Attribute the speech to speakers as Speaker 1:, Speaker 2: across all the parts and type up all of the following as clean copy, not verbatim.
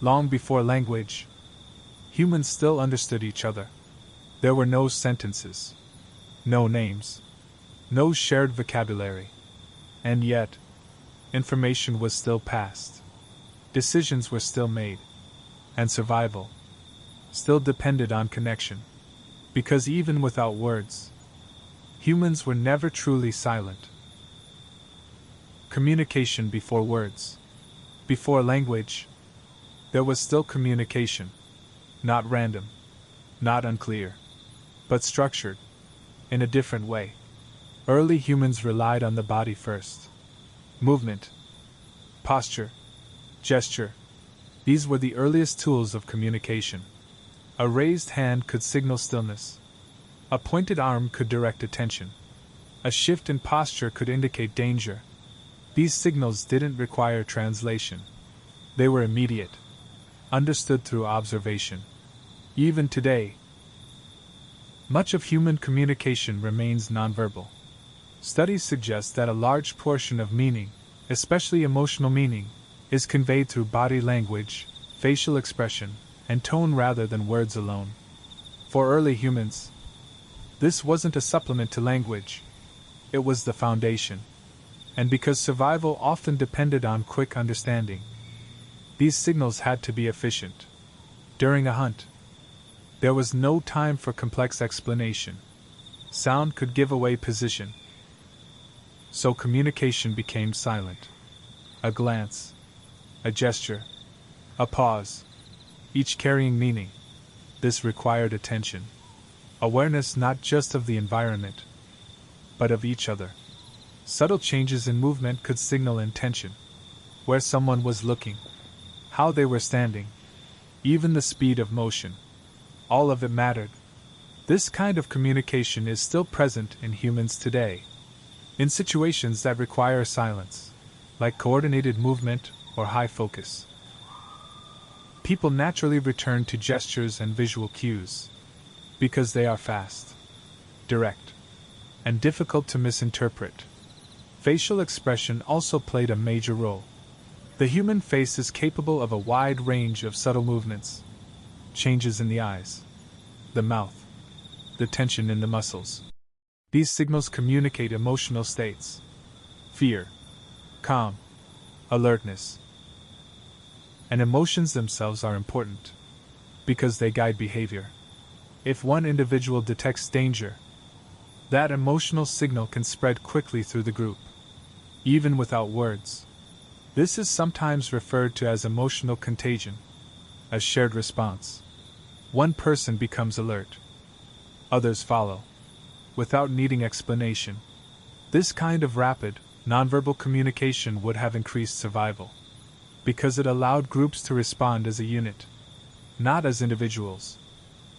Speaker 1: Long before language, humans still understood each other. There were no sentences, no names, no shared vocabulary. And yet, information was still passed. Decisions were still made. And survival still depended on connection. Because even without words, humans were never truly silent. Communication before words. Before language, there was still communication. Not random, not unclear, but structured, in a different way. Early humans relied on the body first. Movement, posture, gesture. These were the earliest tools of communication. A raised hand could signal stillness. A pointed arm could direct attention. A shift in posture could indicate danger. These signals didn't require translation. They were immediate, understood through observation. Even today, much of human communication remains nonverbal. Studies suggest that a large portion of meaning, especially emotional meaning, is conveyed through body language, facial expression, and tone rather than words alone. For early humans, this wasn't a supplement to language, it was the foundation. And because survival often depended on quick understanding, these signals had to be efficient. During a hunt, there was no time for complex explanation. Sound could give away position. So communication became silent. A glance, a gesture, a pause, each carrying meaning. This required attention. Awareness not just of the environment, but of each other. Subtle changes in movement could signal intention. Where someone was looking, how they were standing, even the speed of motion. All of it mattered. This kind of communication is still present in humans today. In situations that require silence, like coordinated movement or high focus, people naturally return to gestures and visual cues, because they are fast, direct, and difficult to misinterpret. Facial expression also played a major role. The human face is capable of a wide range of subtle movements. Changes in the eyes, the mouth, the tension in the muscles. These signals communicate emotional states: fear, calm, alertness. And emotions themselves are important, because they guide behavior. If one individual detects danger, that emotional signal can spread quickly through the group, even without words. This is sometimes referred to as emotional contagion, a shared response. One person becomes alert, others follow, without needing explanation. This kind of rapid, nonverbal communication would have increased survival, because it allowed groups to respond as a unit, not as individuals.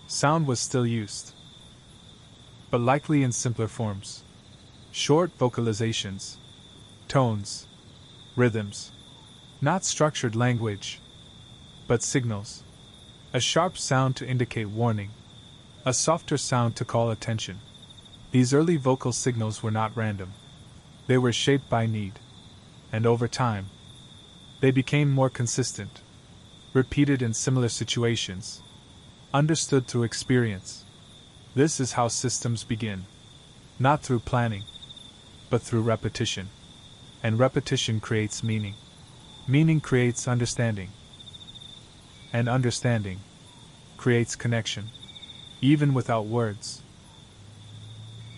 Speaker 1: Sound was still used, but likely in simpler forms. Short vocalizations, tones, rhythms. Not structured language, but signals. A sharp sound to indicate warning, a softer sound to call attention. These early vocal signals were not random. They were shaped by need, and over time, they became more consistent, repeated in similar situations, understood through experience. This is how systems begin. Not through planning, but through repetition. And repetition creates meaning. Meaning creates understanding. And understanding creates connection, even without words.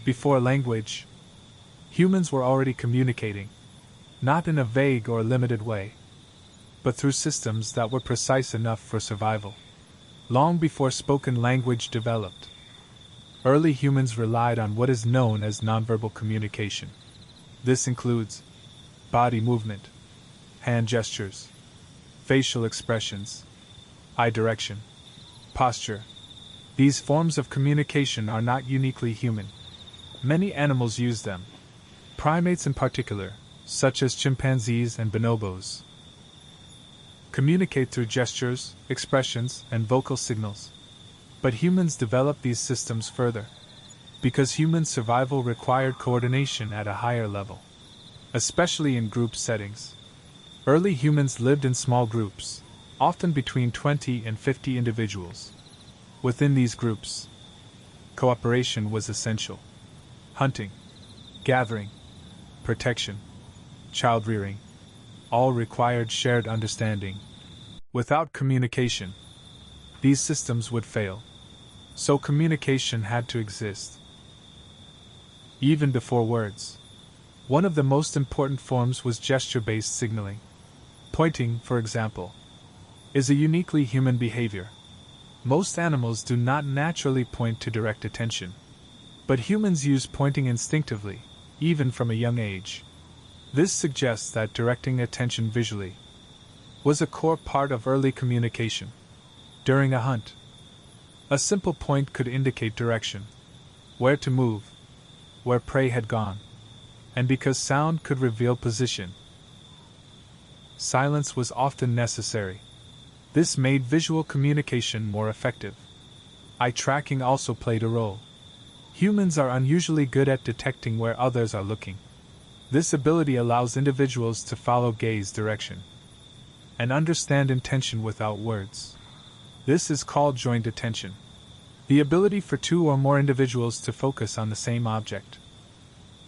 Speaker 1: Before language, humans were already communicating, not in a vague or limited way, but through systems that were precise enough for survival. Long before spoken language developed, early humans relied on what is known as nonverbal communication. This includes body movement, hand gestures, facial expressions, eye direction, posture. These forms of communication are not uniquely human. Many animals use them, primates in particular, such as chimpanzees and bonobos, communicate through gestures, expressions, and vocal signals. But humans developed these systems further, because human survival required coordination at a higher level, especially in group settings. Early humans lived in small groups, often between 20 and 50 individuals. Within these groups, cooperation was essential. Hunting, gathering, protection, child rearing, all required shared understanding. Without communication, these systems would fail. So communication had to exist. Even before words, one of the most important forms was gesture-based signaling. Pointing, for example, is a uniquely human behavior. Most animals do not naturally point to direct attention, but humans use pointing instinctively, even from a young age. This suggests that directing attention visually was a core part of early communication. During a hunt, a simple point could indicate direction, where to move, where prey had gone, and because sound could reveal position, silence was often necessary. This made visual communication more effective. Eye tracking also played a role. Humans are unusually good at detecting where others are looking. This ability allows individuals to follow gaze direction and understand intention without words. This is called joint attention, the ability for two or more individuals to focus on the same object,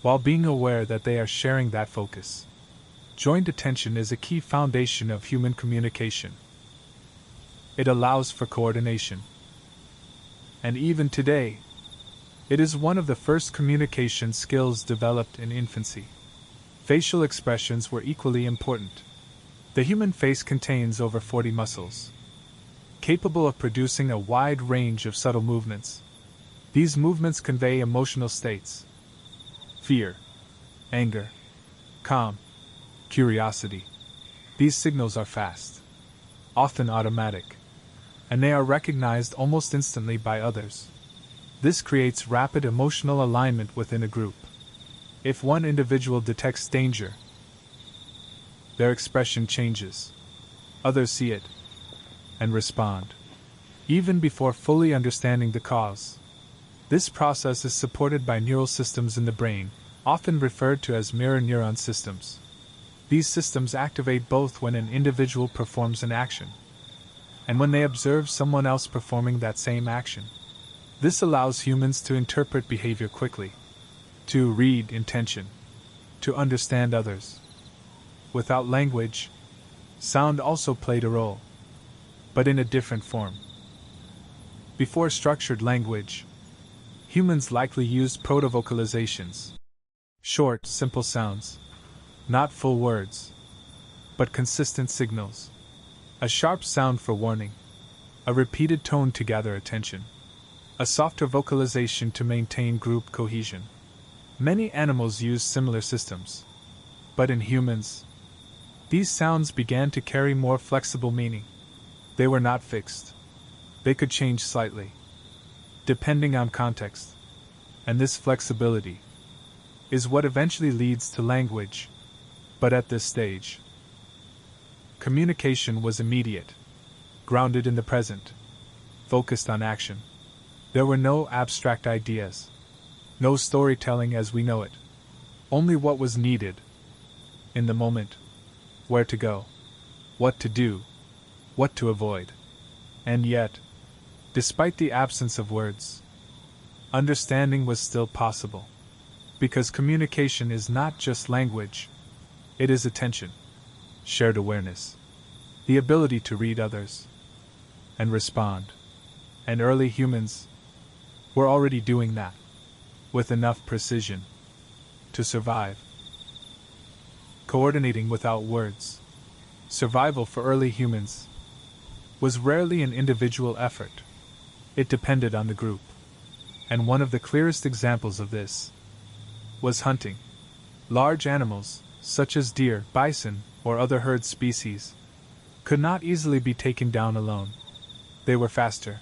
Speaker 1: while being aware that they are sharing that focus. Joint attention is a key foundation of human communication. It allows for coordination. And even today, it is one of the first communication skills developed in infancy. Facial expressions were equally important. The human face contains over 40 muscles, capable of producing a wide range of subtle movements. These movements convey emotional states: fear, anger, calm, curiosity. These signals are fast, often automatic, and they are recognized almost instantly by others. This creates rapid emotional alignment within a group. If one individual detects danger, their expression changes. Others see it and respond, even before fully understanding the cause. This process is supported by neural systems in the brain, often referred to as mirror neuron systems. These systems activate both when an individual performs an action and when they observe someone else performing that same action. This allows humans to interpret behavior quickly, to read intention, to understand others. Without language, sound also played a role, but in a different form. Before structured language, humans likely used proto-vocalizations, short, simple sounds, not full words, but consistent signals. A sharp sound for warning, a repeated tone to gather attention, a softer vocalization to maintain group cohesion. Many animals use similar systems, but in humans, these sounds began to carry more flexible meaning. They were not fixed. They could change slightly, depending on context, and this flexibility is what eventually leads to language. But at this stage, communication was immediate, grounded in the present, focused on action. There were no abstract ideas, no storytelling as we know it, only what was needed in the moment, where to go, what to do, what to avoid. And yet, despite the absence of words, understanding was still possible, because communication is not just language, it is attention, shared awareness, the ability to read others and respond. And early humans were already doing that, with enough precision to survive. Coordinating without words. Survival for early humans was rarely an individual effort. It depended on the group. And one of the clearest examples of this was hunting. Large animals, such as deer, bison, or other herd species, could not easily be taken down alone. They were faster,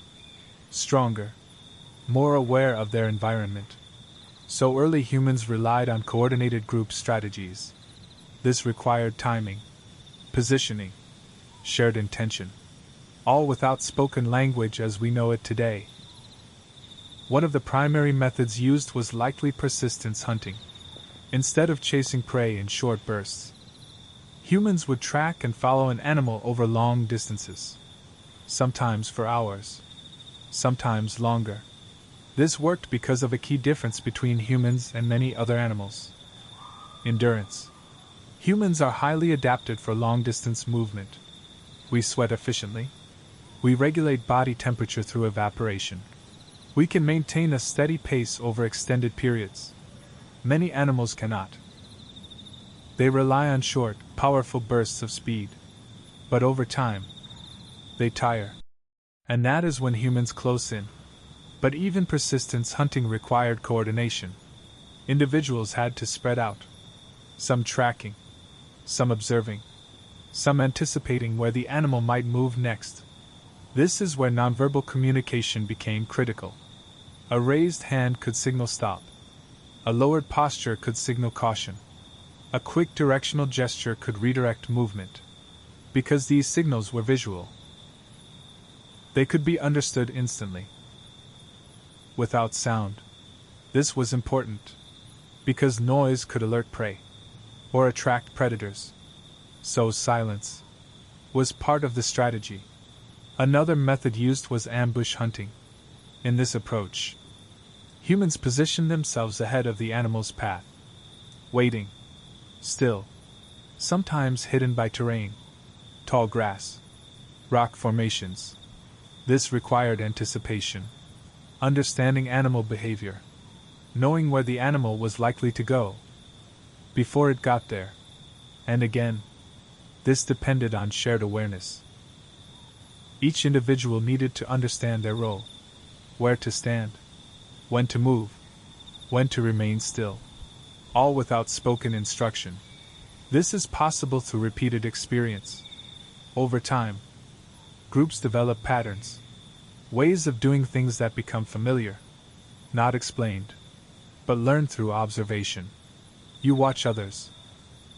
Speaker 1: stronger, more aware of their environment. So early humans relied on coordinated group strategies. This required timing, positioning, shared intention, all without spoken language as we know it today. One of the primary methods used was likely persistence hunting. Instead of chasing prey in short bursts, Humans would track and follow an animal over long distances, sometimes for hours, sometimes longer. This worked because of a key difference between humans and many other animals: endurance. Humans are highly adapted for long-distance movement. We sweat efficiently. We regulate body temperature through evaporation. We can maintain a steady pace over extended periods. Many animals cannot. They rely on short, powerful bursts of speed. But over time, they tire. And that is when humans close in. But even persistence hunting required coordination. Individuals had to spread out. Some tracking, some observing, some anticipating where the animal might move next. This is where nonverbal communication became critical. A raised hand could signal stop. A lowered posture could signal caution. A quick directional gesture could redirect movement. Because these signals were visual, they could be understood instantly. Without sound. This was important, because noise could alert prey or attract predators. So silence was part of the strategy. Another method used was ambush hunting. In this approach, humans positioned themselves ahead of the animal's path, waiting, still, sometimes hidden by terrain, tall grass, rock formations. This required anticipation, understanding animal behavior, knowing where the animal was likely to go before it got there. And again, this depended on shared awareness. Each individual needed to understand their role, where to stand, when to move, when to remain still, all without spoken instruction. This is possible through repeated experience. Over time, groups develop patterns, ways of doing things that become familiar, not explained, but learned through observation. You watch others,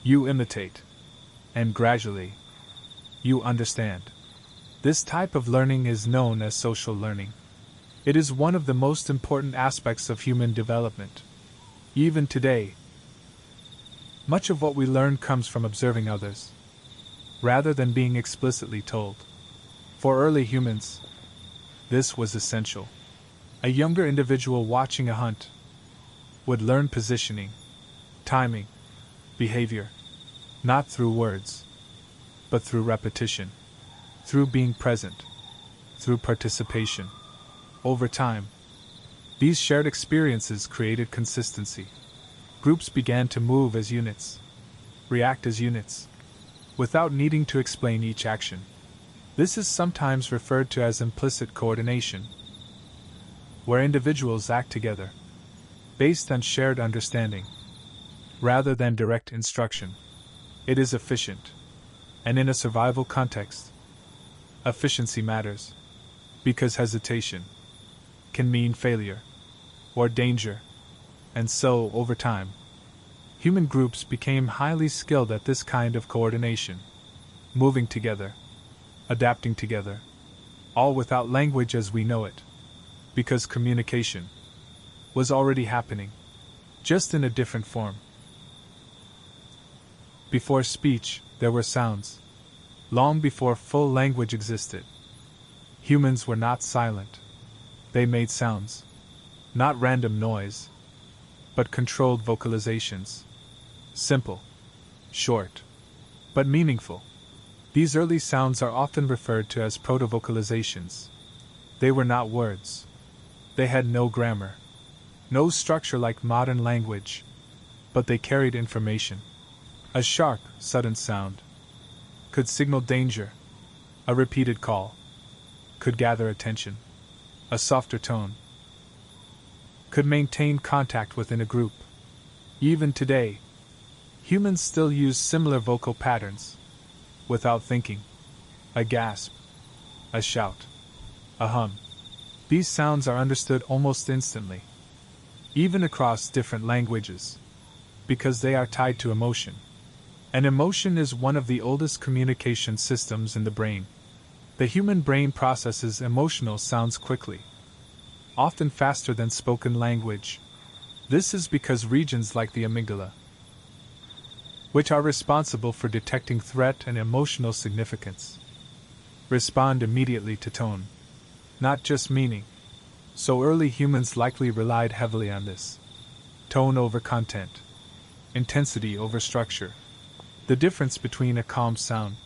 Speaker 1: you imitate, and gradually, you understand. This type of learning is known as social learning. It is one of the most important aspects of human development. Even today, much of what we learn comes from observing others, rather than being explicitly told. For early humans, this was essential. A younger individual watching a hunt would learn positioning, timing, behavior, not through words, but through repetition, through being present, through participation. Over time, these shared experiences created consistency. Groups began to move as units, react as units, without needing to explain each action. This is sometimes referred to as implicit coordination, where individuals act together, based on shared understanding, rather than direct instruction. It is efficient, and in a survival context, efficiency matters, because hesitation can mean failure or danger, and so, over time, human groups became highly skilled at this kind of coordination, moving together, adapting together, all without language as we know it, because communication was already happening, just in a different form. Before speech, there were sounds. Long before full language existed, humans were not silent. They made sounds. Not random noise, but controlled vocalizations. Simple, short, but meaningful. These early sounds are often referred to as proto-vocalizations. They were not words. They had no grammar, no structure like modern language, but they carried information. A sharp, sudden sound could signal danger. A repeated call could gather attention. A softer tone could maintain contact within a group. Even today, humans still use similar vocal patterns, without thinking. A gasp, a shout, a hum. These sounds are understood almost instantly, even across different languages, because they are tied to emotion. And emotion is one of the oldest communication systems in the brain. The human brain processes emotional sounds quickly, often faster than spoken language. This is because regions like the amygdala, which are responsible for detecting threat and emotional significance. Respond immediately to tone, not just meaning. So early humans likely relied heavily on this. Tone over content, intensity over structure. The difference between a calm sound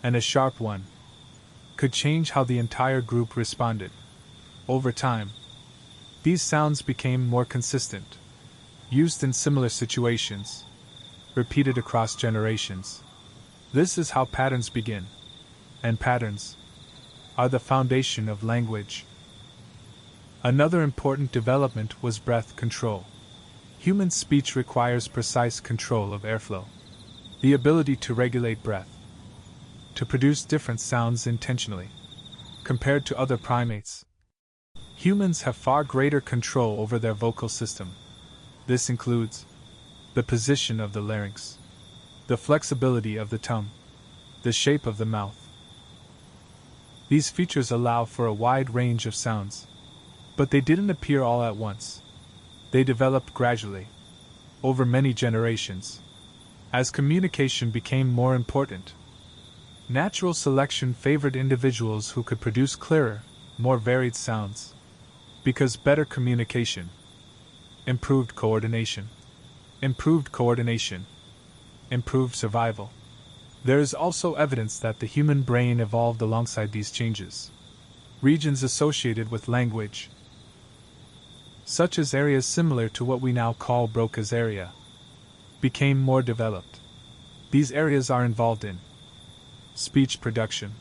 Speaker 1: and a sharp one could change how the entire group responded. Over time, these sounds became more consistent, used in similar situations, repeated across generations. This is how patterns begin, and patterns are the foundation of language. Another important development was breath control. Human speech requires precise control of airflow, the ability to regulate breath, to produce different sounds intentionally. Compared to other primates, humans have far greater control over their vocal system. This includes the position of the larynx, the flexibility of the tongue, the shape of the mouth. These features allow for a wide range of sounds, but they didn't appear all at once. They developed gradually, over many generations. As communication became more important, natural selection favored individuals who could produce clearer, more varied sounds. Because better communication improved coordination, improved survival. There is also evidence that the human brain evolved alongside these changes. Regions associated with language, such as areas similar to what we now call Broca's area, became more developed. These areas are involved in speech production,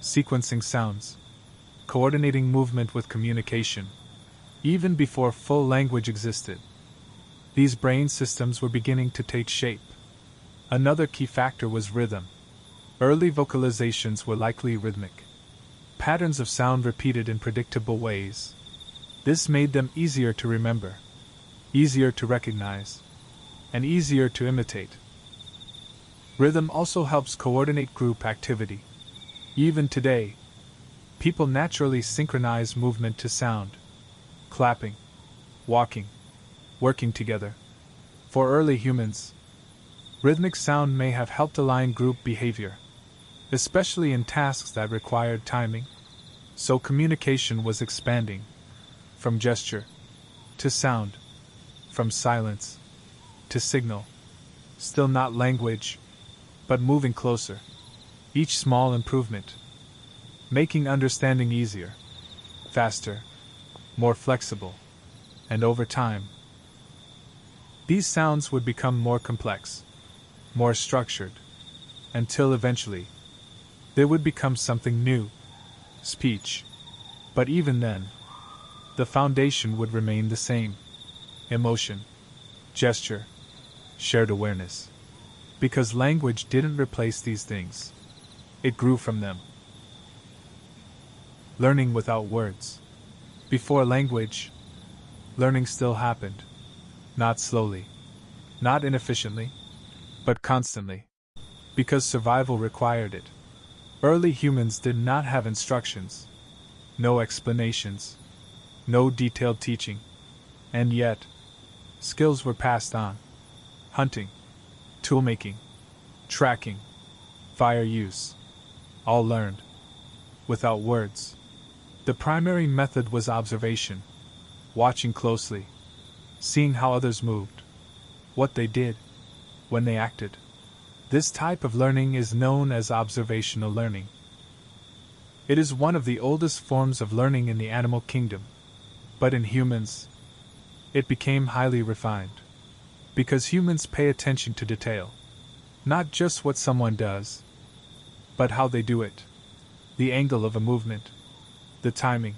Speaker 1: sequencing sounds, coordinating movement with communication. Even before full language existed, these brain systems were beginning to take shape. Another key factor was rhythm. Early vocalizations were likely rhythmic, patterns of sound repeated in predictable ways. This made them easier to remember, easier to recognize, and easier to imitate. Rhythm also helps coordinate group activity. Even today, people naturally synchronize movement to sound, clapping, walking, working together. For early humans, rhythmic sound may have helped align group behavior, especially in tasks that required timing. So communication was expanding, from gesture to sound, from silence to signal. Still not language, but moving closer. Each small improvement, making understanding easier, faster, more flexible, and over time, these sounds would become more complex, more structured, until eventually, they would become something new, speech. But even then, the foundation would remain the same: emotion, gesture, shared awareness. Because language didn't replace these things, it grew from them. Learning without words. Before language, learning still happened. Not slowly, not inefficiently, but constantly. Because survival required it. Early humans did not have instructions, no explanations, no detailed teaching. And yet, skills were passed on. Hunting, toolmaking, tracking, fire use, all learned without words. The primary method was observation, watching closely, seeing how others moved, what they did, when they acted. This type of learning is known as observational learning. It is one of the oldest forms of learning in the animal kingdom, but in humans, it became highly refined. Because humans pay attention to detail. Not just what someone does, but how they do it. The angle of a movement, the timing,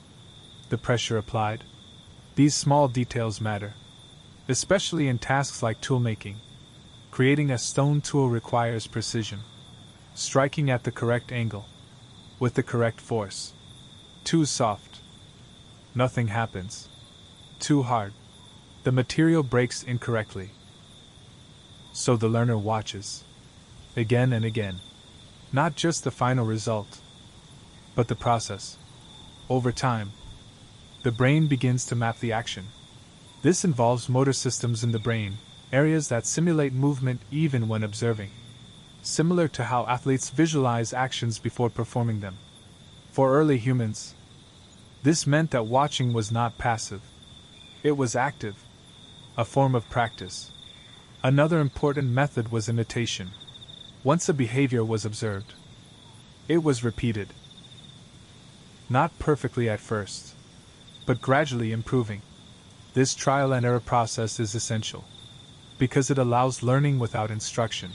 Speaker 1: the pressure applied. These small details matter, especially in tasks like toolmaking. Creating a stone tool requires precision, striking at the correct angle, with the correct force. Too soft, nothing happens. Too hard, the material breaks incorrectly. So the learner watches, again and again, not just the final result, but the process. Over time, the brain begins to map the action. This involves motor systems in the brain, areas that simulate movement even when observing, similar to how athletes visualize actions before performing them. For early humans, this meant that watching was not passive, it was active, a form of practice. Another important method was imitation. Once a behavior was observed, it was repeated. Not perfectly at first, but gradually improving. This trial and error process is essential, because it allows learning without instruction.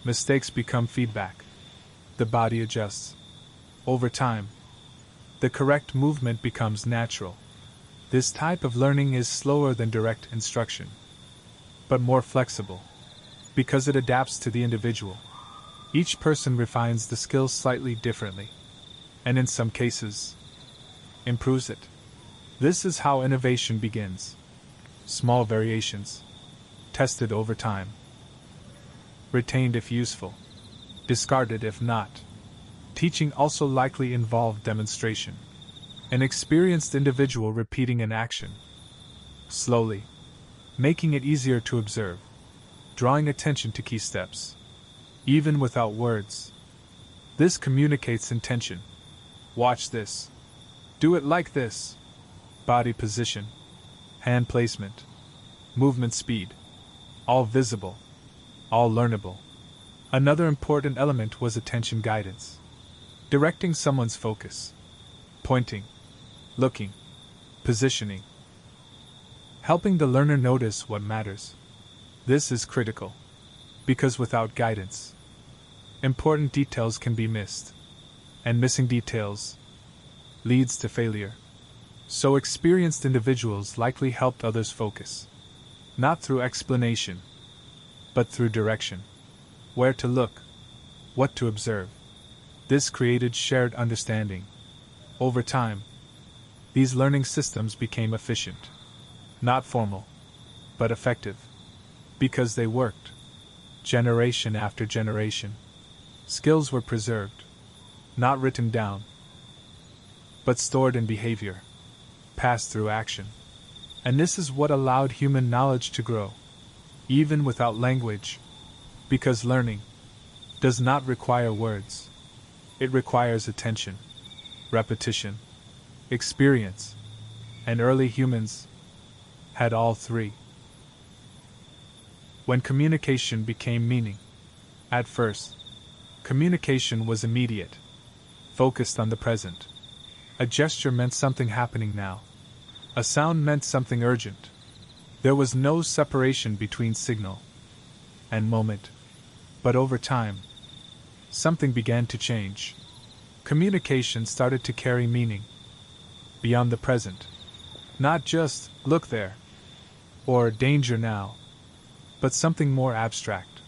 Speaker 1: Mistakes become feedback. The body adjusts. Over time, the correct movement becomes natural. This type of learning is slower than direct instruction, but more flexible, because it adapts to the individual. Each person refines the skill slightly differently, and in some cases, improves it. This is how innovation begins. Small variations, tested over time, retained if useful, discarded if not. Teaching also likely involved demonstration. An experienced individual repeating an action, slowly, making it easier to observe, drawing attention to key steps, even without words. This communicates intention. Watch this. Do it like this. Body position, hand placement, movement speed, all visible, all learnable. Another important element was attention guidance. Directing someone's focus, pointing, looking, positioning, helping the learner notice what matters. This is critical, because without guidance, important details can be missed, and missing details leads to failure. So experienced individuals likely helped others focus, not through explanation, but through direction. Where to look, what to observe. This created shared understanding. Over time, these learning systems became efficient, not formal, but effective, because they worked. Generation after generation, skills were preserved, not written down, but stored in behavior, passed through action. And this is what allowed human knowledge to grow, even without language, because learning does not require words. It requires attention, repetition, experience, and early humans had all three. When communication became meaning. At first, communication was immediate, focused on the present. A gesture meant something happening now. A sound meant something urgent. There was no separation between signal and moment. But over time, something began to change. Communication started to carry meaning beyond the present. Not just, look there, or danger now, but something more abstract.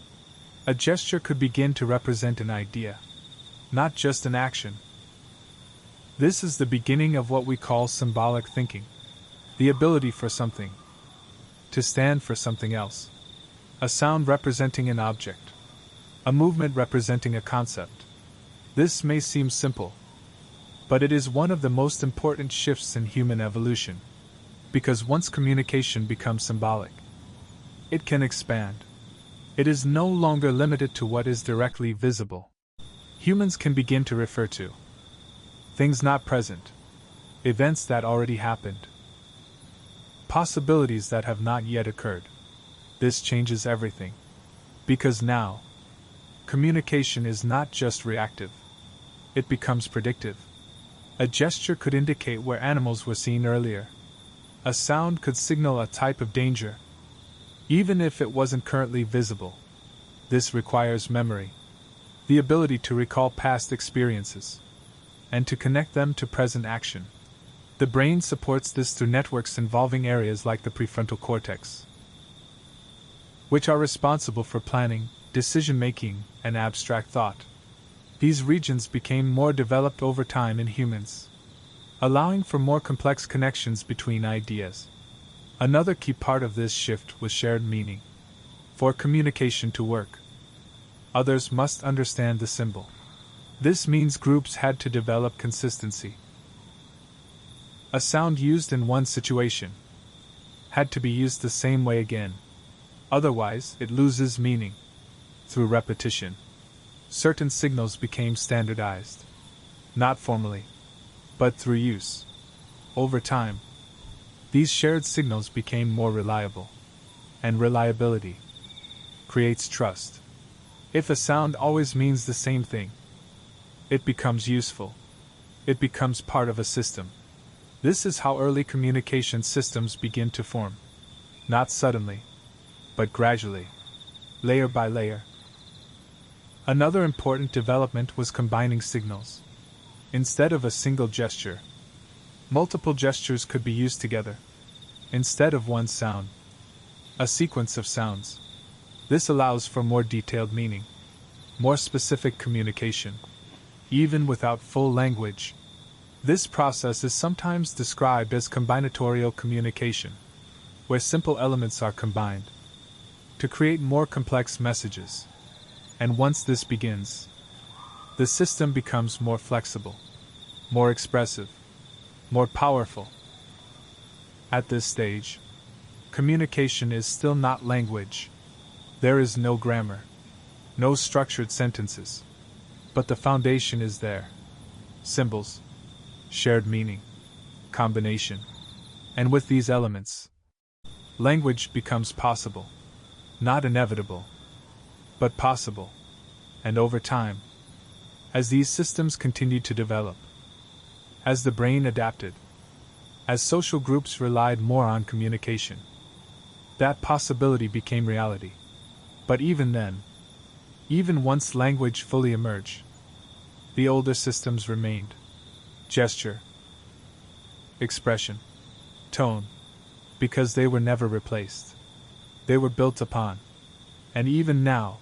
Speaker 1: A gesture could begin to represent an idea, not just an action. This is the beginning of what we call symbolic thinking, the ability for something to stand for something else. A sound representing an object, a movement representing a concept. This may seem simple, but it is one of the most important shifts in human evolution, because once communication becomes symbolic, it can expand. It is no longer limited to what is directly visible. Humans can begin to refer to things not present, events that already happened, possibilities that have not yet occurred. This changes everything, because now, communication is not just reactive, it becomes predictive. A gesture could indicate where animals were seen earlier. A sound could signal a type of danger, even if it wasn't currently visible. This requires memory, the ability to recall past experiences, and to connect them to present action. The brain supports this through networks involving areas like the prefrontal cortex, which are responsible for planning, decision-making, and abstract thought. These regions became more developed over time in humans, allowing for more complex connections between ideas. Another key part of this shift was shared meaning. For communication to work, others must understand the symbol. This means groups had to develop consistency. A sound used in one situation had to be used the same way again. Otherwise, it loses meaning. Through repetition, certain signals became standardized. Not formally, but through use. Over time, these shared signals became more reliable. And reliability creates trust. If a sound always means the same thing, it becomes useful. It becomes part of a system. This is how early communication systems begin to form. Not suddenly, but gradually, layer by layer. Another important development was combining signals. Instead of a single gesture, multiple gestures could be used together. Instead of one sound, a sequence of sounds. This allows for more detailed meaning, more specific communication, even without full language. This process is sometimes described as combinatorial communication, where simple elements are combined to create more complex messages. And once this begins, the system becomes more flexible, more expressive, more powerful. At this stage, communication is still not language. There is no grammar, no structured sentences, but the foundation is there. Symbols, shared meaning, combination. And with these elements, language becomes possible. Not inevitable, but possible. And over time, as these systems continued to develop, as the brain adapted, as social groups relied more on communication, that possibility became reality. But even then, even once language fully emerged, the older systems remained. Gesture, expression, tone, because they were never replaced. They were built upon. And even now,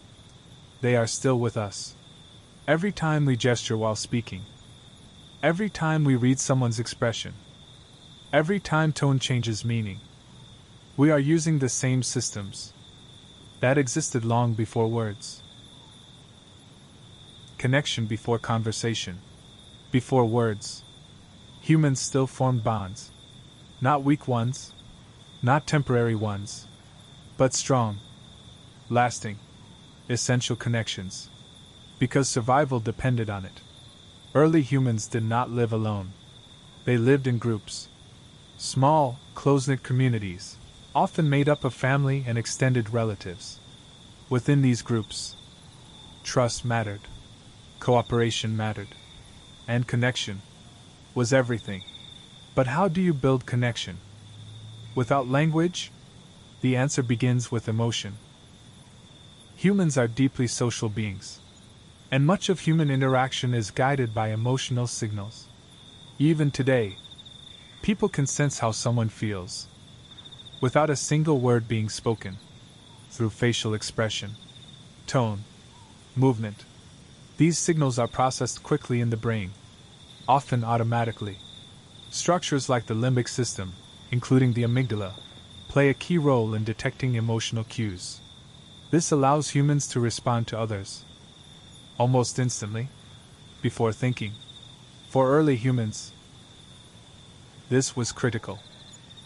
Speaker 1: they are still with us. Every time we gesture while speaking, every time we read someone's expression, every time tone changes meaning, we are using the same systems that existed long before words. Connection before conversation. Before words, humans still formed bonds. Not weak ones, not temporary ones, but strong, lasting, essential connections. Because survival depended on it. Early humans did not live alone. They lived in groups. Small, close-knit communities, often made up of family and extended relatives. Within these groups, trust mattered, cooperation mattered, and connection was everything. But how do you build connection? Without language? The answer begins with emotion. Humans are deeply social beings, and much of human interaction is guided by emotional signals. Even today, people can sense how someone feels, without a single word being spoken, through facial expression, tone, movement. These signals are processed quickly in the brain, often automatically. Structures like the limbic system, including the amygdala, play a key role in detecting emotional cues. This allows humans to respond to others almost instantly, before thinking. For early humans, this was critical.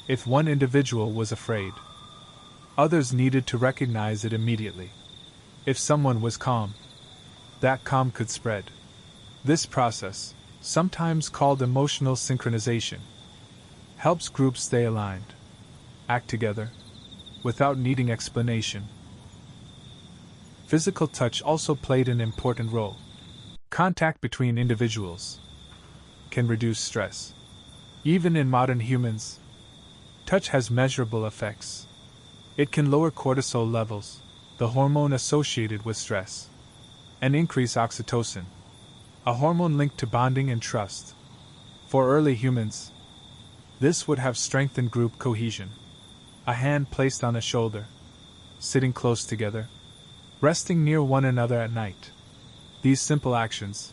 Speaker 1: If one individual was afraid, others needed to recognize it immediately. If someone was calm, that calm could spread. This process, sometimes called emotional synchronization, helps groups stay aligned, act together, without needing explanation. Physical touch also played an important role. Contact between individuals can reduce stress. Even in modern humans, touch has measurable effects. It can lower cortisol levels, the hormone associated with stress, and increase oxytocin, a hormone linked to bonding and trust. For early humans, this would have strengthened group cohesion. A hand placed on a shoulder, sitting close together, resting near one another at night. These simple actions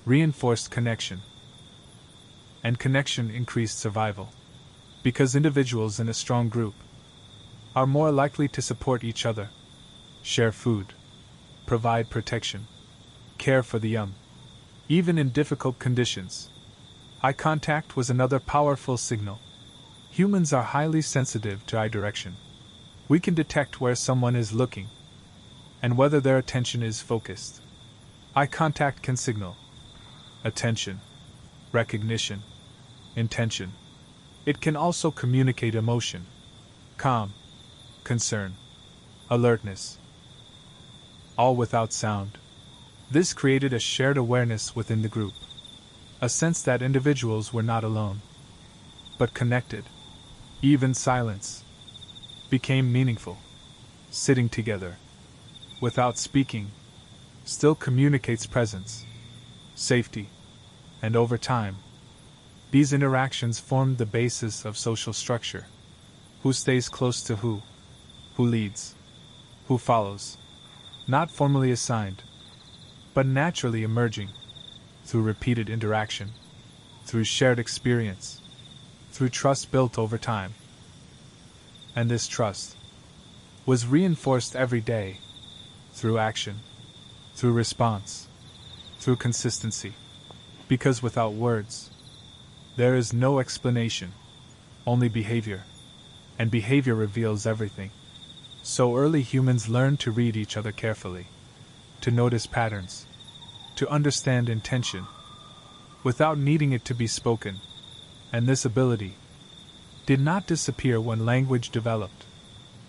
Speaker 1: reinforced connection, and connection increased survival. Because individuals in a strong group are more likely to support each other, share food, provide protection, care for the young. Even in difficult conditions, eye contact was another powerful signal. Humans are highly sensitive to eye direction. We can detect where someone is looking and whether their attention is focused. Eye contact can signal attention, recognition, intention. It can also communicate emotion, calm, concern, alertness, all without sound. This created a shared awareness within the group, a sense that individuals were not alone, but connected. Even silence became meaningful. Sitting together, without speaking, still communicates presence, safety, and over time, these interactions formed the basis of social structure. Who stays close to who leads, who follows, not formally assigned, but naturally emerging, through repeated interaction, through shared experience, through trust built over time. And this trust was reinforced every day, through action, through response, through consistency. Because without words, there is no explanation, only behavior, and behavior reveals everything. So early humans learned to read each other carefully, to notice patterns, to understand intention, without needing it to be spoken. And this ability did not disappear when language developed.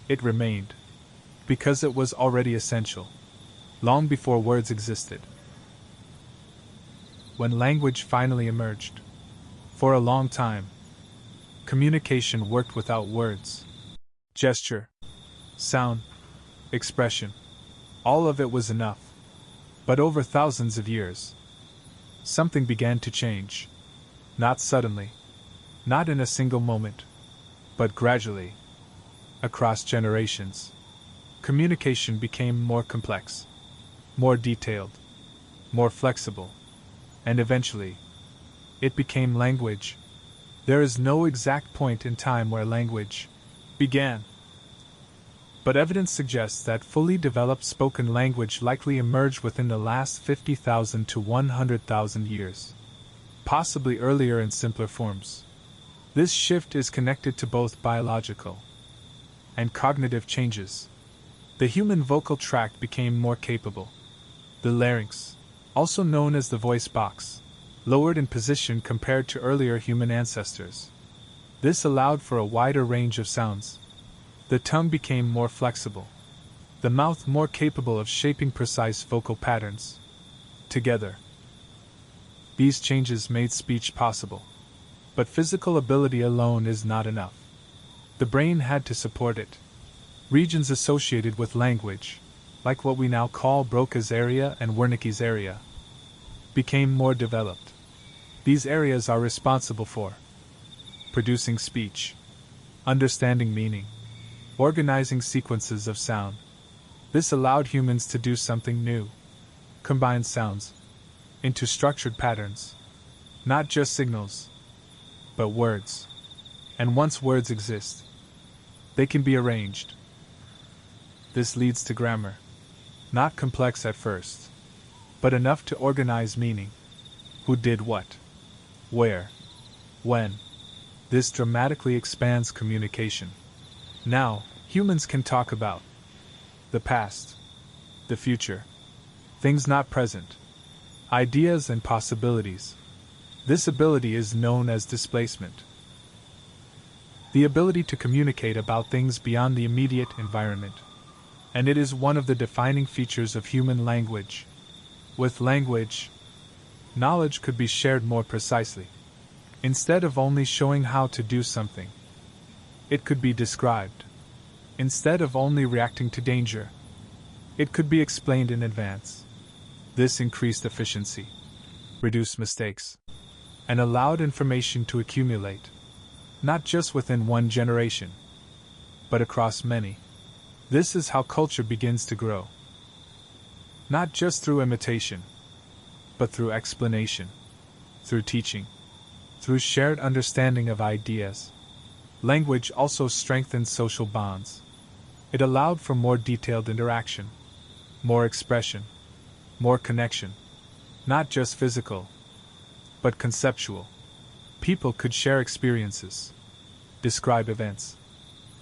Speaker 1: It remained, because it was already essential, long before words existed. When language finally emerged, for a long time, communication worked without words. Gesture, sound, expression, all of it was enough. But over thousands of years, something began to change. Not suddenly, not in a single moment, but gradually, across generations. Communication became more complex, more detailed, more flexible, and eventually, it became language. There is no exact point in time where language began, but evidence suggests that fully developed spoken language likely emerged within the last 50,000 to 100,000 years, possibly earlier in simpler forms. This shift is connected to both biological and cognitive changes. The human vocal tract became more capable. The larynx, also known as the voice box, lowered in position compared to earlier human ancestors. This allowed for a wider range of sounds. The tongue became more flexible, the mouth more capable of shaping precise vocal patterns. Together, these changes made speech possible. But physical ability alone is not enough. The brain had to support it. Regions associated with language, like what we now call Broca's area and Wernicke's area, became more developed. These areas are responsible for producing speech, understanding meaning, organizing sequences of sound. This allowed humans to do something new: combine sounds into structured patterns, not just signals, but words. And once words exist, they can be arranged. This leads to grammar, not complex at first, but enough to organize meaning. Who did what, where, when. This dramatically expands communication. Now, humans can talk about the past, the future, things not present, ideas and possibilities. This ability is known as displacement. The ability to communicate about things beyond the immediate environment. And it is one of the defining features of human language. With language, knowledge could be shared more precisely. Instead of only showing how to do something, it could be described. Instead of only reacting to danger, it could be explained in advance. This increased efficiency, reduced mistakes, and allowed information to accumulate, not just within one generation, but across many. This is how culture begins to grow. Not just through imitation, but through explanation, through teaching, through shared understanding of ideas. Language also strengthened social bonds. It allowed for more detailed interaction, more expression, more connection, not just physical, but conceptual. People could share experiences, describe events,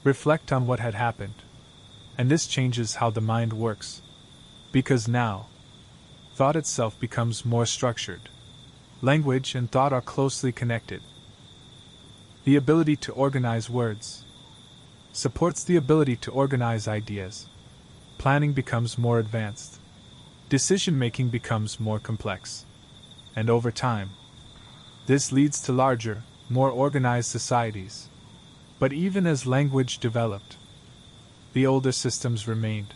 Speaker 1: reflect on what had happened, And this changes how the mind works. Because now, thought itself becomes more structured. Language and thought are closely connected. The ability to organize words supports the ability to organize ideas. Planning becomes more advanced. Decision-making becomes more complex. And over time, this leads to larger, more organized societies. But even as language developed, the older systems remained.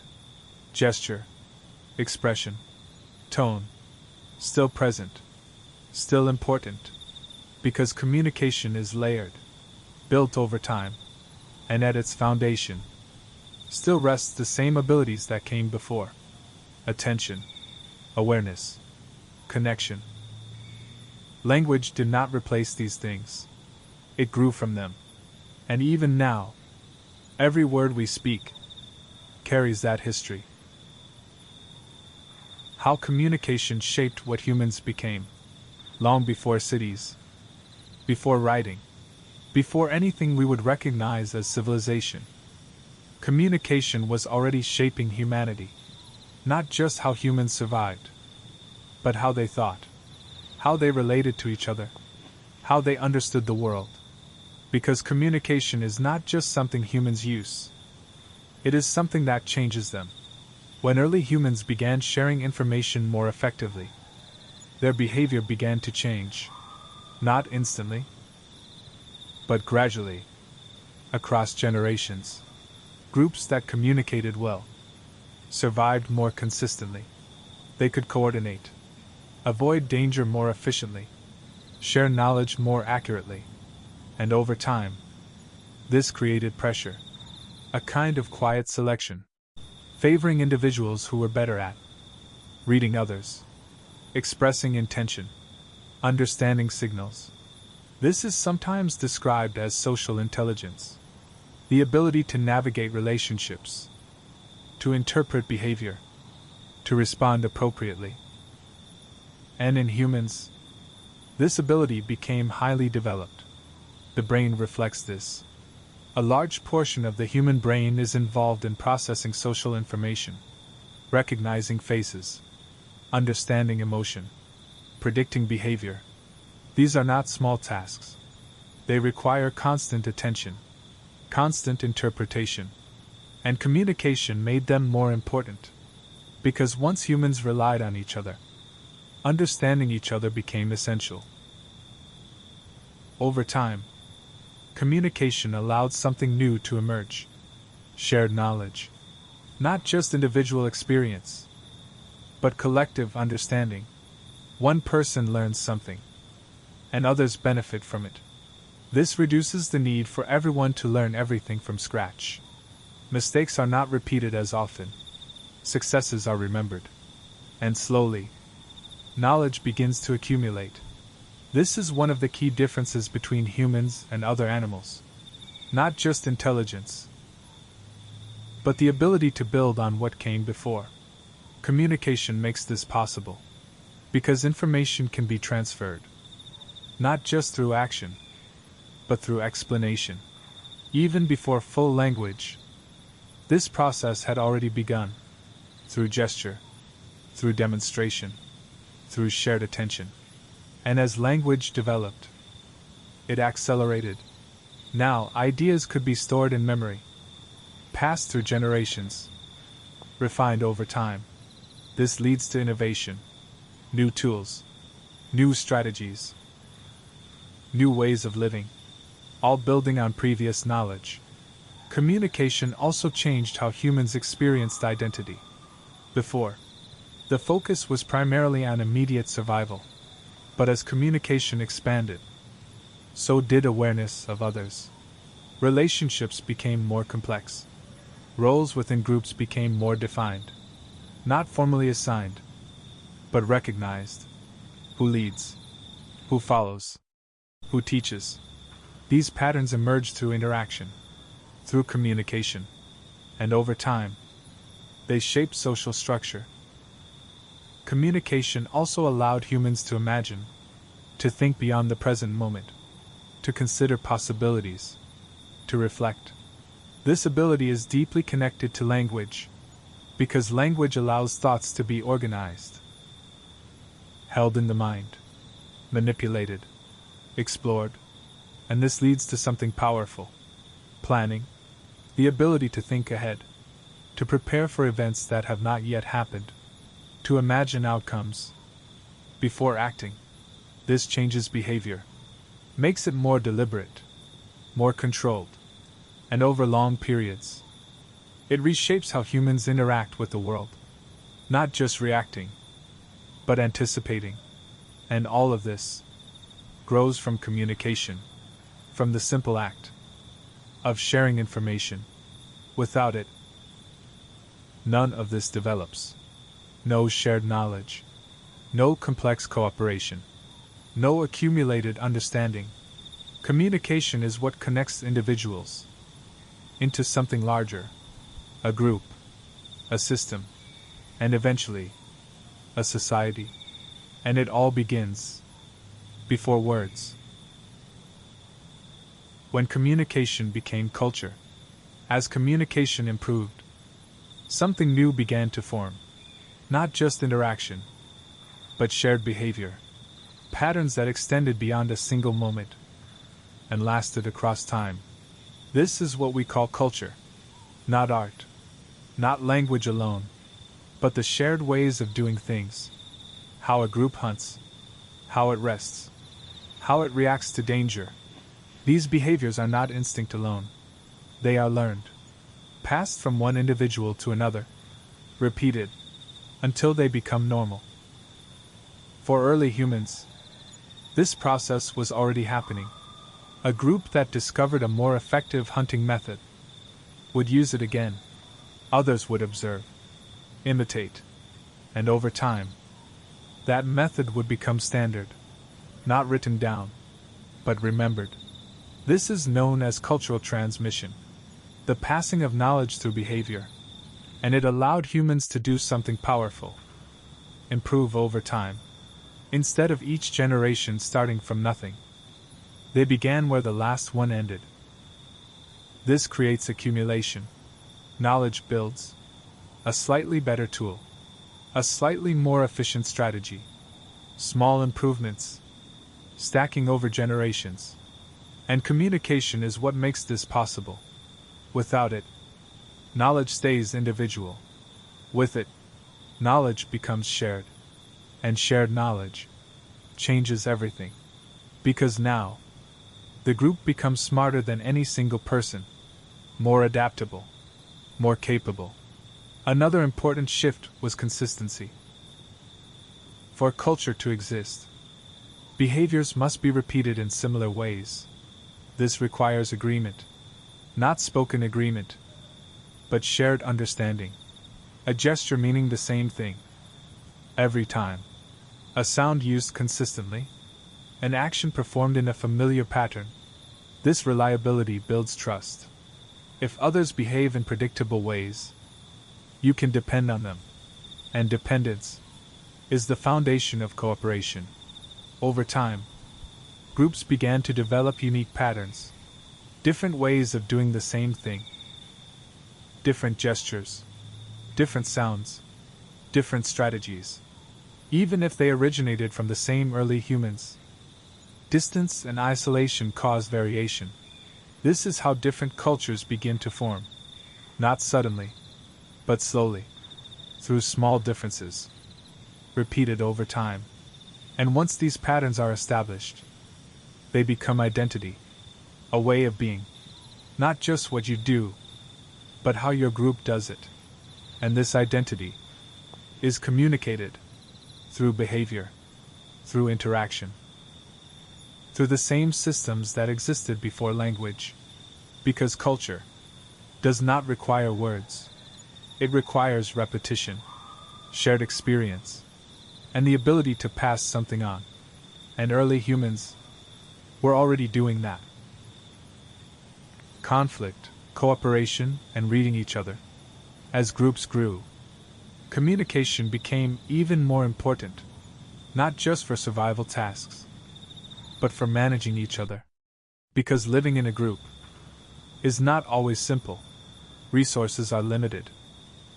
Speaker 1: Gesture, expression, tone, still present, still important, because communication is layered, built over time, and at its foundation still rests the same abilities that came before: attention, awareness, connection. Language did not replace these things. It grew from them. And even now, every word we speak carries that history. How communication shaped what humans became. Long before cities, before writing, before anything we would recognize as civilization, communication was already shaping humanity. Not just how humans survived, but how they thought, how they related to each other, how they understood the world. Because communication is not just something humans use, it is something that changes them. When early humans began sharing information more effectively, their behavior began to change. Not instantly, but gradually, across generations. Groups that communicated well survived more consistently. They could coordinate, avoid danger more efficiently, share knowledge more accurately. And over time, this created pressure, a kind of quiet selection, favoring individuals who were better at reading others, expressing intention, understanding signals. This is sometimes described as social intelligence, the ability to navigate relationships, to interpret behavior, to respond appropriately. And in humans, this ability became highly developed. The brain reflects this. A large portion of the human brain is involved in processing social information, recognizing faces, understanding emotion, predicting behavior. These are not small tasks. They require constant attention, constant interpretation, and communication made them more important. Because once humans relied on each other, understanding each other became essential. Over time, communication allowed something new to emerge: shared knowledge. Not just individual experience, but collective understanding. One person learns something, and others benefit from it. This reduces the need for everyone to learn everything from scratch. Mistakes are not repeated as often. Successes are remembered. And slowly, knowledge begins to accumulate. This is one of the key differences between humans and other animals. Not just intelligence, but the ability to build on what came before. Communication makes this possible, because information can be transferred, not just through action, but through explanation. Even before full language, this process had already begun, through gesture, through demonstration, through shared attention. And as language developed, it accelerated. Now, ideas could be stored in memory, passed through generations, refined over time. This leads to innovation, new tools, new strategies, new ways of living, all building on previous knowledge. Communication also changed how humans experienced identity. Before, the focus was primarily on immediate survival. But as communication expanded, so did awareness of others. Relationships became more complex. Roles within groups became more defined. Not formally assigned, but recognized. Who leads? Who follows? Who teaches? These patterns emerged through interaction, through communication, and over time, they shaped social structure. Communication also allowed humans to imagine, to think beyond the present moment, to consider possibilities, to reflect. This ability is deeply connected to language, because language allows thoughts to be organized, held in the mind, manipulated, explored, and this leads to something powerful: planning, the ability to think ahead, to prepare for events that have not yet happened, to imagine outcomes before acting. This changes behavior, makes it more deliberate, more controlled, and over long periods. It reshapes how humans interact with the world, not just reacting, but anticipating. And all of this grows from communication, from the simple act of sharing information. Without it, none of this develops. No shared knowledge, no complex cooperation, no accumulated understanding. Communication is what connects individuals into something larger, a group, a system, and eventually, a society. And it all begins before words. When communication became culture, as communication improved, something new began to form. Not just interaction, but shared behavior. Patterns that extended beyond a single moment and lasted across time. This is what we call culture. Not art, not language alone, but the shared ways of doing things. How a group hunts, how it rests, how it reacts to danger. These behaviors are not instinct alone. They are learned, passed from one individual to another, repeated, until they become normal. For early humans, this process was already happening. A group that discovered a more effective hunting method would use it again. Others would observe, imitate, and over time, that method would become standard, not written down, but remembered. This is known as cultural transmission, the passing of knowledge through behavior, and it allowed humans to do something powerful: improve over time. Instead of each generation starting from nothing, they began where the last one ended. This creates accumulation. Knowledge builds a slightly better tool, a slightly more efficient strategy, small improvements, stacking over generations. And communication is what makes this possible. Without it, knowledge stays individual. With it, knowledge becomes shared. And shared knowledge changes everything. Because now, the group becomes smarter than any single person, more adaptable, more capable. Another important shift was consistency. For culture to exist, behaviors must be repeated in similar ways. This requires agreement. Not spoken agreement, but shared understanding. A gesture meaning the same thing every time. A sound used consistently. An action performed in a familiar pattern. This reliability builds trust. If others behave in predictable ways, you can depend on them. And dependence is the foundation of cooperation. Over time, groups began to develop unique patterns, different ways of doing the same thing, different gestures, different sounds, different strategies. Even if they originated from the same early humans, distance and isolation cause variation. This is how different cultures begin to form. Not suddenly, but slowly, through small differences, repeated over time. And once these patterns are established, they become identity, a way of being. Not just what you do, but how your group does it. And this identity is communicated through behavior, through interaction, through the same systems that existed before language. Because culture does not require words. It requires repetition, shared experience, and the ability to pass something on. And early humans were already doing that. Conflict, cooperation, and reading each other. As groups grew, communication became even more important, not just for survival tasks, but for managing each other. Because living in a group is not always simple. Resources are limited.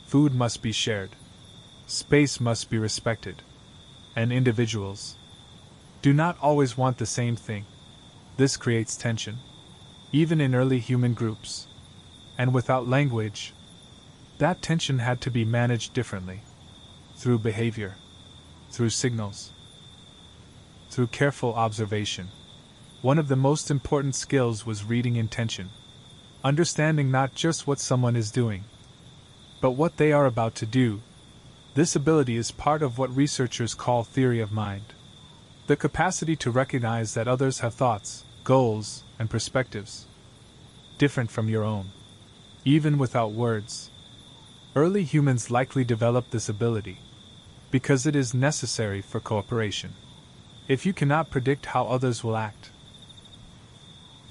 Speaker 1: Food must be shared. Space must be respected. And individuals do not always want the same thing. This creates tension, even in early human groups. And without language, that tension had to be managed differently. Through behavior, through signals, through careful observation. One of the most important skills was reading intention, understanding not just what someone is doing, but what they are about to do. This ability is part of what researchers call theory of mind. The capacity to recognize that others have thoughts, goals, and perspectives different from your own, even without words. Early humans likely developed this ability because it is necessary for cooperation. If you cannot predict how others will act,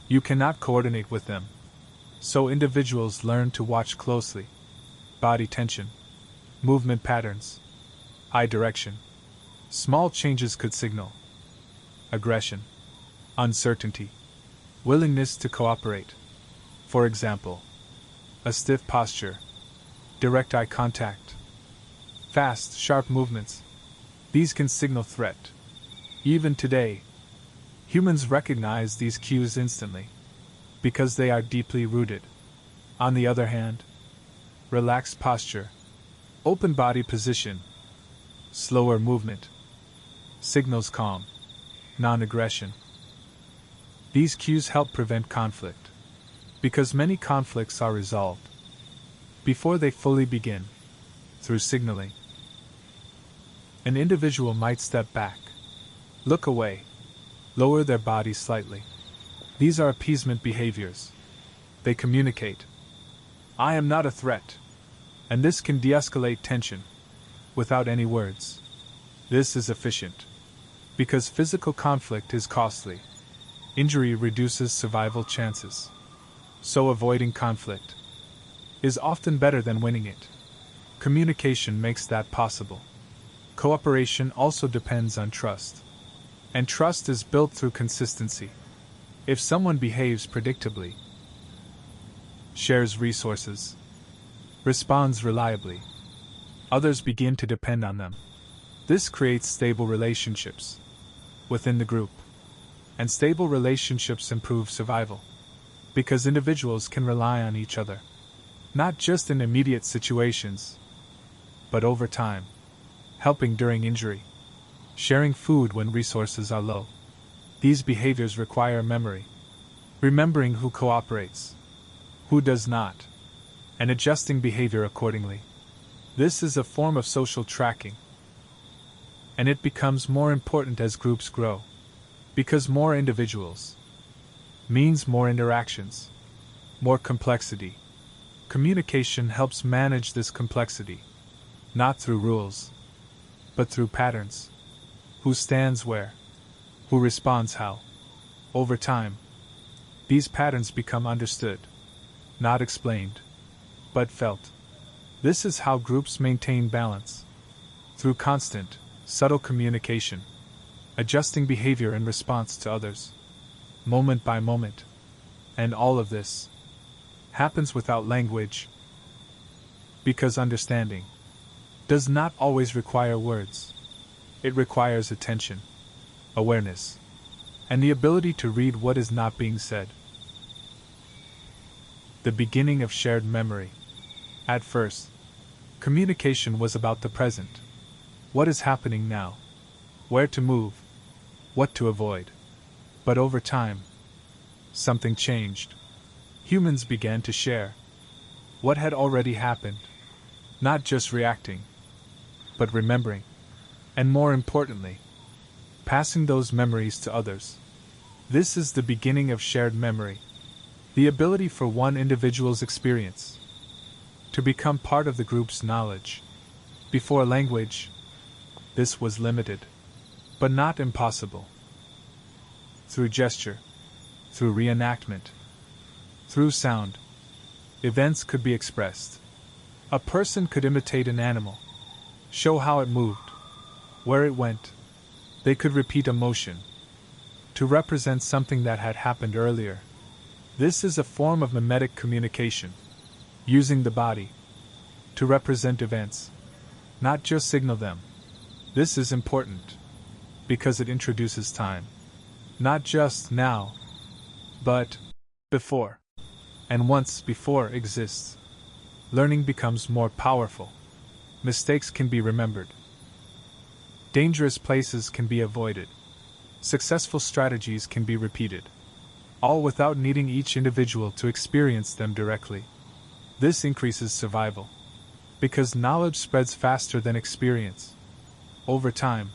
Speaker 1: you cannot coordinate with them. So individuals learn to watch closely. Body tension, movement patterns, eye direction. Small changes could signal aggression, uncertainty, willingness to cooperate. For example, a stiff posture, direct eye contact, fast, sharp movements. These can signal threat. Even today, humans recognize these cues instantly because they are deeply rooted. On the other hand, relaxed posture, open body position, slower movement signals calm, non-aggression. These cues help prevent conflict because many conflicts are resolved before they fully begin. Through signaling, an individual might step back, look away, lower their body slightly. These are appeasement behaviors. They communicate, "I am not a threat," and this can de-escalate tension without any words. This is efficient because physical conflict is costly. Injury reduces survival chances. So avoiding conflict is often better than winning it. Communication makes that possible. Cooperation also depends on trust. And trust is built through consistency. If someone behaves predictably, shares resources, responds reliably, others begin to depend on them. This creates stable relationships within the group. And stable relationships improve survival because individuals can rely on each other, not just in immediate situations, but over time, helping during injury, sharing food when resources are low. These behaviors require memory, remembering who cooperates, who does not, and adjusting behavior accordingly. This is a form of social tracking, and it becomes more important as groups grow, because more individuals means more interactions, more complexity. Communication helps manage this complexity, not through rules, but through patterns. Who stands where? Who responds how? Over time, these patterns become understood, not explained, but felt. This is how groups maintain balance, through constant, subtle communication, adjusting behavior in response to others, moment by moment. And all of this happens without language, because understanding does not always require words. It requires attention, awareness, and the ability to read what is not being said. The beginning of shared memory. At first, communication was about the present. What is happening now? Where to move? What to avoid? But over time, something changed. Humans began to share what had already happened, not just reacting, but remembering, and more importantly, passing those memories to others. This is the beginning of shared memory, the ability for one individual's experience to become part of the group's knowledge. Before language, this was limited, but not impossible. Through gesture, through reenactment, through sound, events could be expressed. A person could imitate an animal, show how it moved, where it went. They could repeat a motion to represent something that had happened earlier. This is a form of mimetic communication, using the body to represent events, not just signal them. This is important because it introduces time. Not just now, but before. And once before exists, learning becomes more powerful. Mistakes can be remembered. Dangerous places can be avoided. Successful strategies can be repeated. All without needing each individual to experience them directly. This increases survival, because knowledge spreads faster than experience. Over time,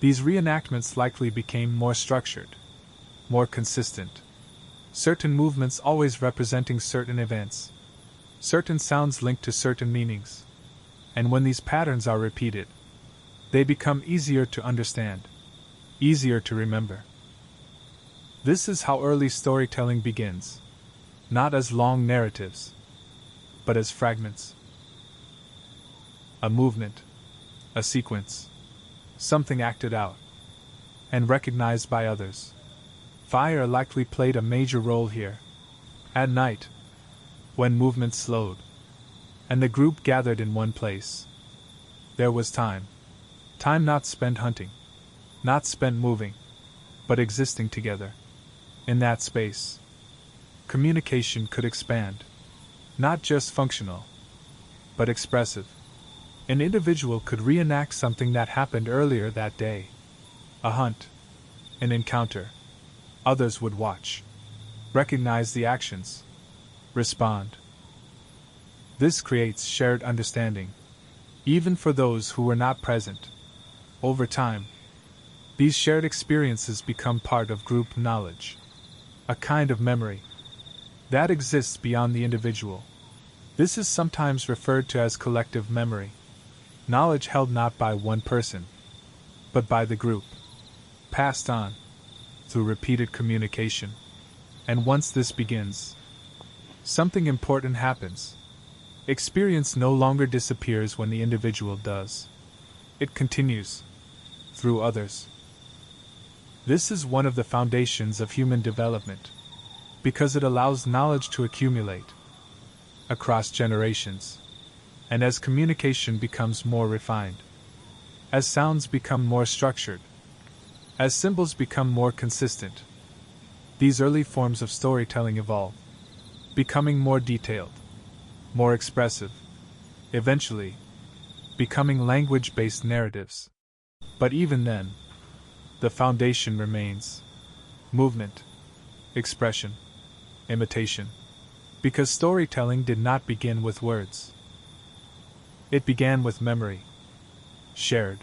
Speaker 1: these reenactments likely became more structured, more consistent. Certain movements always representing certain events, certain sounds linked to certain meanings. And when these patterns are repeated, they become easier to understand, easier to remember. This is how early storytelling begins, not as long narratives, but as fragments. A movement, a sequence, something acted out, and recognized by others. Fire likely played a major role here. At night, when movement slowed, and the group gathered in one place, there was time. Time not spent hunting, not spent moving, but existing together. In that space, communication could expand, not just functional, but expressive. An individual could reenact something that happened earlier that day. A hunt, an encounter. Others would watch, recognize the actions, respond. This creates shared understanding, even for those who were not present. Over time, these shared experiences become part of group knowledge, a kind of memory that exists beyond the individual. This is sometimes referred to as collective memory, knowledge held not by one person, but by the group, passed on through repeated communication. And once this begins, something important happens. Experience no longer disappears when the individual does. It continues through others. This is one of the foundations of human development, because it allows knowledge to accumulate across generations. And as communication becomes more refined, as sounds become more structured, as symbols become more consistent, these early forms of storytelling evolve, becoming more detailed, more expressive, eventually becoming language-based narratives. But even then, the foundation remains movement, expression, imitation, because storytelling did not begin with words. It began with memory, shared,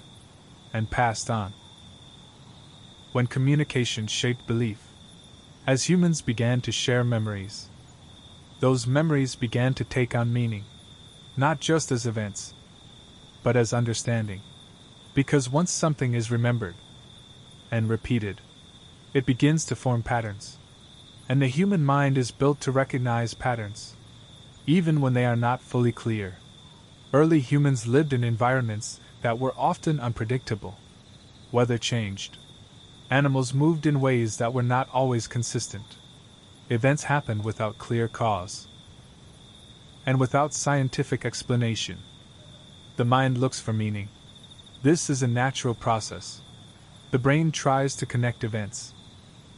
Speaker 1: and passed on. When communication shaped belief, as humans began to share memories, those memories began to take on meaning, not just as events, but as understanding. Because once something is remembered and repeated, it begins to form patterns. And the human mind is built to recognize patterns, even when they are not fully clear. Early humans lived in environments that were often unpredictable. Weather changed. Animals moved in ways that were not always consistent. Events happened without clear cause, and without scientific explanation. The mind looks for meaning. This is a natural process. The brain tries to connect events,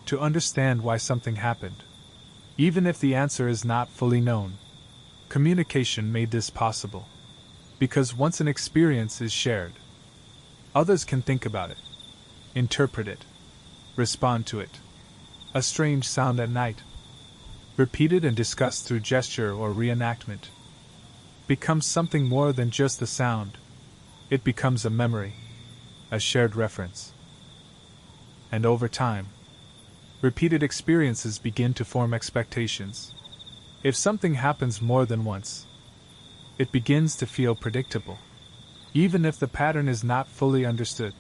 Speaker 1: to understand why something happened. Even if the answer is not fully known, communication made this possible. Because once an experience is shared, others can think about it, interpret it, respond to it. A strange sound at night, repeated and discussed through gesture or reenactment, becomes something more than just a sound. It becomes a memory, a shared reference. And over time, repeated experiences begin to form expectations. If something happens more than once, it begins to feel predictable, even if the pattern is not fully understood.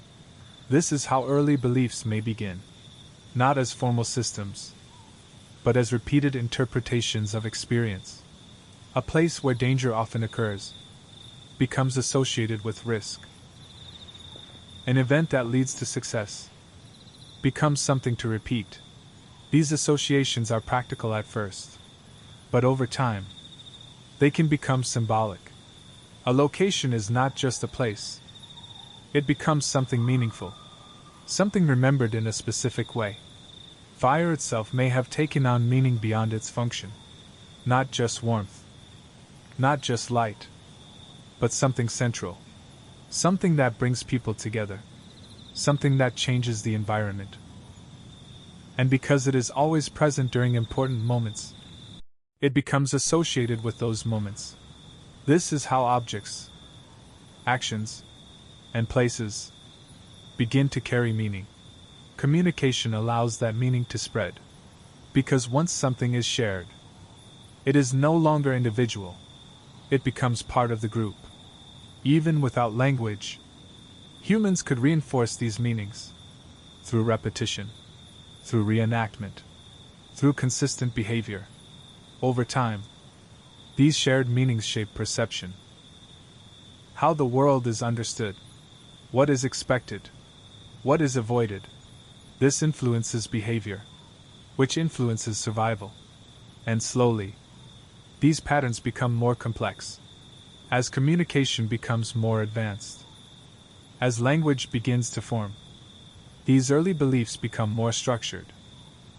Speaker 1: This is how early beliefs may begin, not as formal systems, but as repeated interpretations of experience. A place where danger often occurs becomes associated with risk. An event that leads to success becomes something to repeat. These associations are practical at first, but over time, They can become symbolic. A location is not just a place. It becomes something meaningful, something remembered in a specific way. Fire itself may have taken on meaning beyond its function. Not just warmth, not just light, but something central. Something that brings people together. Something that changes the environment. And because it is always present during important moments, it becomes associated with those moments. This is how objects, actions, and places begin to carry meaning. Communication allows that meaning to spread. Because once something is shared, it is no longer individual. It becomes part of the group. Even without language, humans could reinforce these meanings through repetition, through reenactment, through consistent behavior. Over time, these shared meanings shape perception. How the world is understood, what is expected, what is avoided. This influences behavior, which influences survival. And slowly, these patterns become more complex. As communication becomes more advanced, as language begins to form, these early beliefs become more structured,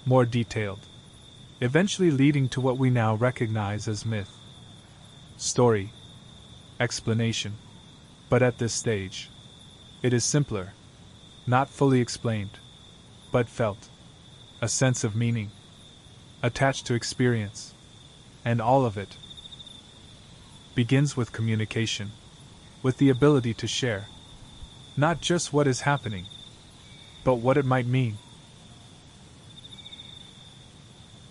Speaker 1: more detailed, eventually leading to what we now recognize as myth, story, explanation. But at this stage, it is simpler, not fully explained, but felt, a sense of meaning, attached to experience, and all of it begins with communication, with the ability to share, not just what is happening, but what it might mean.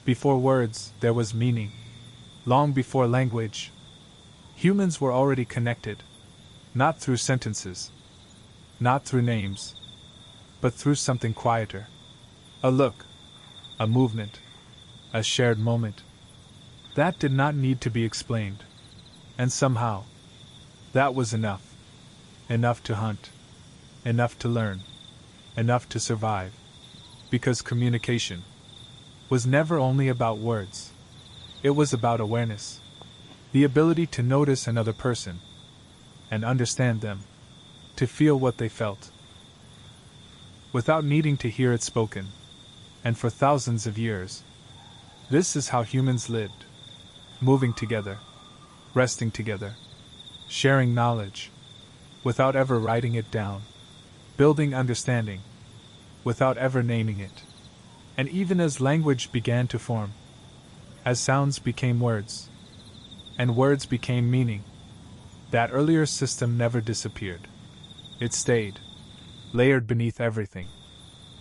Speaker 1: Before words, there was meaning. Long before language, humans were already connected, not through sentences, not through names, but through something quieter. A look, a movement, a shared moment. That did not need to be explained. And somehow, that was enough. Enough to hunt. Enough to learn. Enough to survive. Because communication was never only about words. It was about awareness. The ability to notice another person and understand them, to feel what they felt, without needing to hear it spoken. And for thousands of years, this is how humans lived, moving together, resting together, sharing knowledge, without ever writing it down, building understanding, without ever naming it. And even as language began to form, as sounds became words, and words became meaning, that earlier system never disappeared. It stayed, layered beneath everything,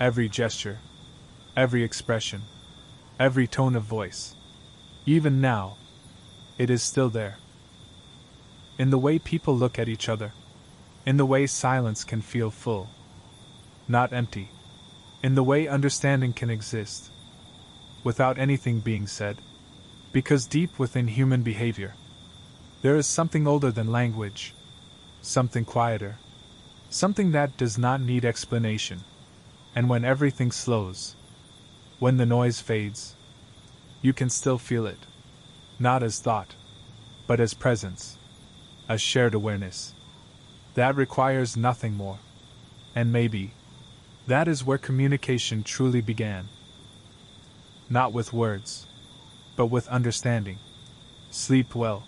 Speaker 1: every gesture, every expression, every tone of voice. Even now, it is still there. In the way people look at each other, in the way silence can feel full, not empty, in the way understanding can exist, without anything being said. Because deep within human behavior, there is something older than language, something quieter, something that does not need explanation. And when everything slows, when the noise fades, you can still feel it, not as thought, but as presence, as shared awareness. That requires nothing more. And maybe, that is where communication truly began. Not with words, but with understanding. Sleep well.